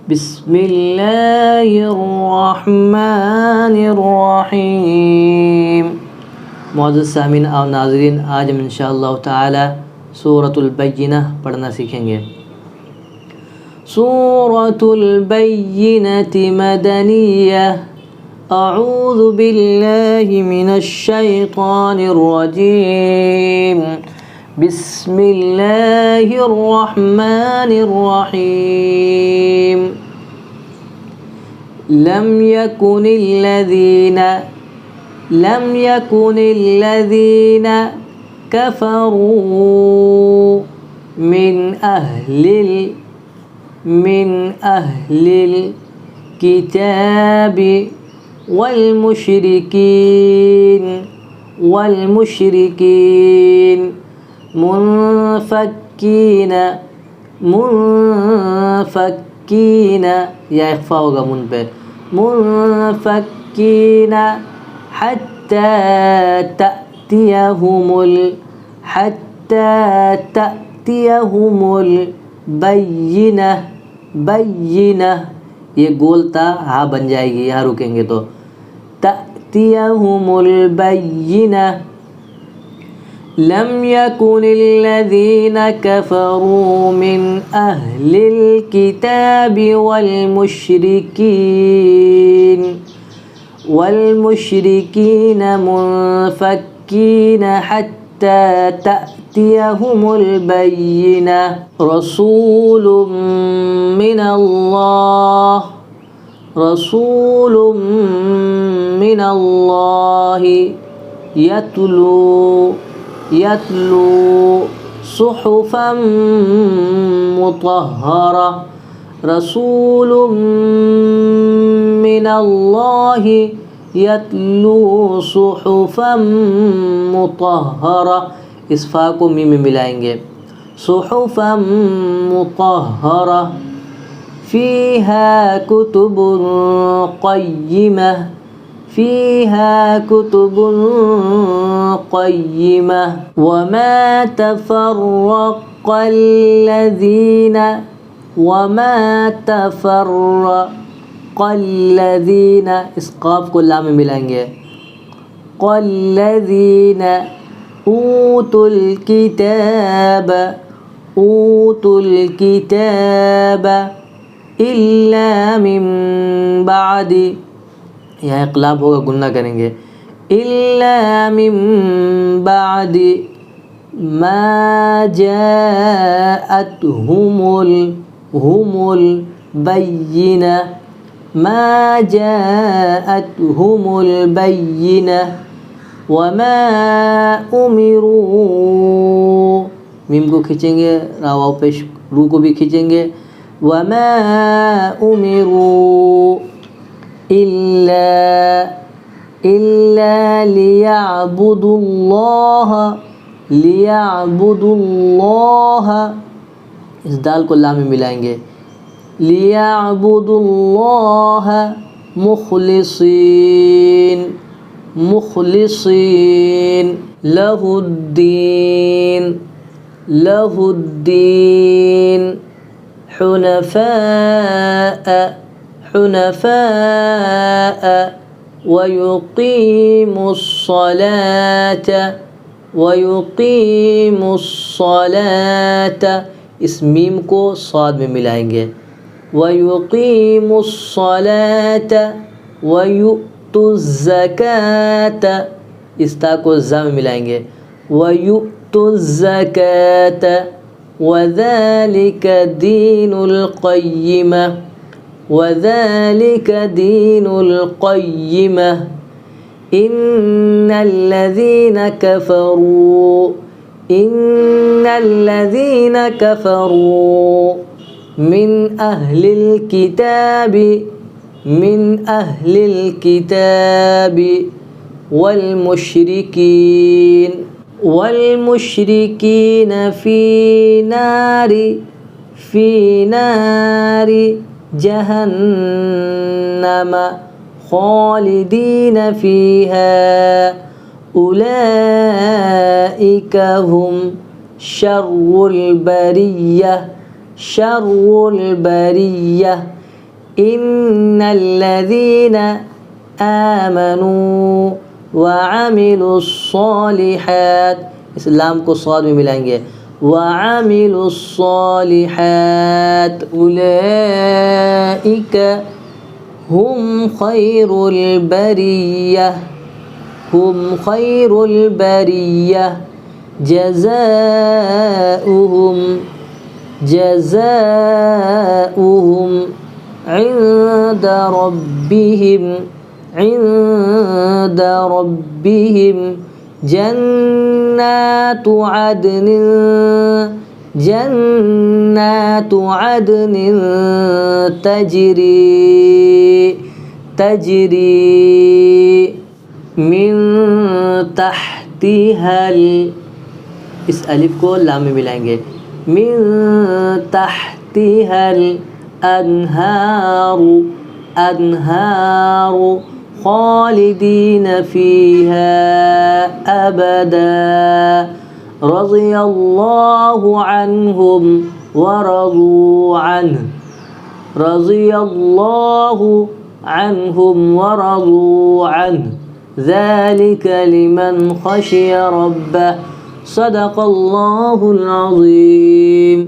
بسم الله الرحمن الرحيم। मुअज़्ज़ज़ सामीन और नाज़रीन, आज हम इंशाअल्लाह ताला सूरतुल बय्यिना पढ़ना सीखेंगे। सूरतुल बय्यिनति मदनिय्या। अऊज़ु बिल्लाहि मिनश शैतानिर रजीम। बिस्मिल्लाहिर रहमानिर रहीम। लम यकुनिल्लज़ीना कफ़रू मिन अहलिल किताबि वल मुशरिकीन मुनफ़क्कीन, या इख़्फ़ा होगा मुन पे, मुनफ़क्कीन हत्ता तअतियहुमुल बय्यिना, ये गोलता हा बन जाएगी, यहाँ रुकेंगे तो तअतियहुमुल बय्यिना। लम यकुनिल्लज़ीना कफ़रू मिन अहलिल किताबि वल मुशरिकीन मुनफ़क्कीन हत्ता तअतियहुमुल बय्यिना। रसूलुम मिनल्लाहि यत्लू सुहुफ़न मुतहहरा। रसूलुम मिनल्लाहि यत्लू सुहुफ़न मुतहहरा। इस फ़ा को मीम में मिलाएंगे। सुहुफ़न मुतहहरा फ़ीहा कुतुबुन क़य्यिमा वमा तफ़र्रक़ल्लज़ीना, इस क़ाफ़ को लाम में मिलाएंगे। क़ल्लज़ीना ऊतुल किताब इल्ला मिन बादी, यहाँ इक़लाब होगा, गुन्ना करेंगे। इल्ला मिन बादी मा जाअतहुमुल बय्यिना वमा उमिरू, मीम को खींचेंगे, रावाव पे रू को भी खींचेंगे। वमा उमिरू इल्ला लियअबुदुल्लाह, इस दाल को लाम में मिलाएंगे। लियअबुदुल्लाह मुख़लिसीन लहुद्दीन हुनफ़ाअ वयुक़ीमुस्सलात, इस मीम को साद में मिलाएंगे। वयुक़ीमुस्सलात वयु'तुज़्ज़कात, इस ता को ज़ा में मिलाएंगे। वयु'तुज़्ज़कात वज़ालिका दीनुल क़य्यिमा। इन्नल्लज़ीना कफ़रू मिन अहलिल किताबि वल मुशरिकीन फ़ी नारि जहन्नम ख़ालिदीन फ़ीहा उलाइका हुम शर्रुल बरिय्या। إن الذين آमنوا وعملوا الصالحات, इस लाम को स्वाद में मिलाएंगे, وعملوا الصالحات أولئك هم خير البرية, هم خير البرية جزاؤهم عند ربهم جنات عدن تجري من تحتها, इस अलिफ को लाम में मिलाएंगे, من تحتها الأنهار خالدين فيها أبدا رضي الله عنهم ورضوا عنه ذلك لمن خشي ربه. صدق الله العظيم.